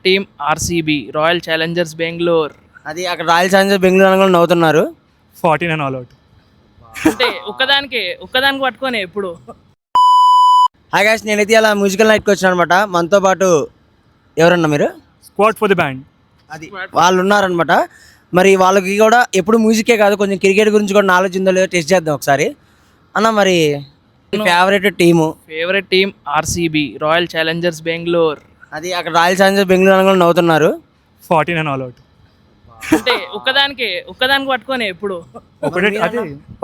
Team RCB royal Challengers Bengaluru. అది అక్కడ royal Challengers Bengaluru అని కూడా నవ్వుతున్నారు. 14 and all out. అంటే ఒక్కదానికి పట్టుకొని ఎప్పుడు హాయ్ గాయ్స్, నేనైతే అలా మ్యూజికల్ నైట్కి వచ్చాను అనమాట. మనతో పాటు ఎవరన్నా మీరు? Squad for the band. అది వాళ్ళు ఉన్నారనమాట. మరి వాళ్ళకి కూడా ఎప్పుడు మ్యూజికే కాదు, కొంచెం క్రికెట్ గురించి కూడా నాలెడ్జ్ ఉందో లేదో టెస్ట్ చేద్దాం ఒకసారి. అన్న మరి favourite team RCB royal Challengers Bengaluru. అది అక్కడ రాయల్ ఛాలెంజర్స్ బెంగళూరు అని కూడా నవ్వుతున్నారు. 14 and all out. అంటే ఒక్కదానికి పట్టుకొని ఎప్పుడు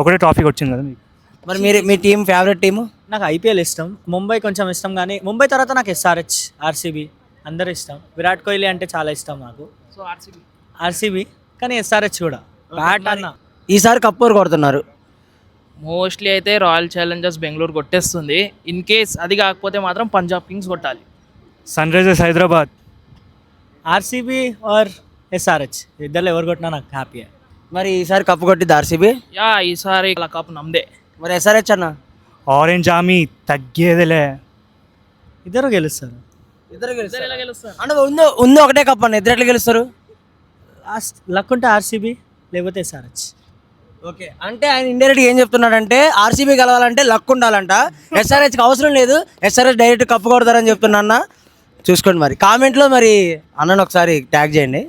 ఒకటే ట్రాఫిక్ వచ్చింది కదా మీకు. మరి మీ టీం ఫేవరెట్ టీము? నాకు ఐపీఎల్ ఇష్టం, ముంబై కొంచెం ఇష్టం, కానీ ముంబై తర్వాత నాకు ఎస్ఆర్హెచ్, ఆర్సీబీ అందరు ఇష్టం. విరాట్ కోహ్లీ అంటే చాలా ఇష్టం నాకు. సో ఆర్సీబీ కానీ ఎస్ఆర్హెచ్ కూడా బ్యాట్ అన్న. ఈసారి కప్పు కొడుతున్నారు. మోస్ట్లీ అయితే రాయల్ ఛాలెంజర్స్ బెంగళూరు కొట్టేస్తుంది. ఇన్ కేస్ అది కాకపోతే మాత్రం పంజాబ్ కింగ్స్ కొట్టాలి. Sunrisers Hyderabad. RCB or SRH ఇద్దరు ఎవరు కొట్టినా నాకు హ్యాపీ. మరి ఈసారి కప్పు కొట్టింది ఆర్సీబీ. ఈసారి అలా కప్ నమ్మదే. మరి ఎస్ఆర్హెచ్ అన్న? ఆరెంజ్ ఆర్మీ తగ్గేదిలే. ఇద్దరు గెలుస్తారు. ఇద్దరు ఎలా గెలుస్తారు? అంటే ఉంది ఒకటే కప్ అన్న, ఇద్దరు ఎట్లా గెలుస్తారు? లక్ ఉంటే ఆర్సీబీ లేకపోతే ఎస్ఆర్హెచ్. ఓకే, అంటే ఆయన ఇండైరెక్ట్ ఏం చెప్తున్నాడంటే ఆర్సీబీ గెలవాలంటే లక్ ఉండాలంట, ఎస్ఆర్హెచ్కి అవసరం లేదు, ఎస్ఆర్హెచ్ డైరెక్ట్ కప్పు కొడతారని చెప్తున్నా. చూసుకోండి మరి కామెంట్లో మరి అన్నను ఒకసారి ట్యాగ్ చేయండి.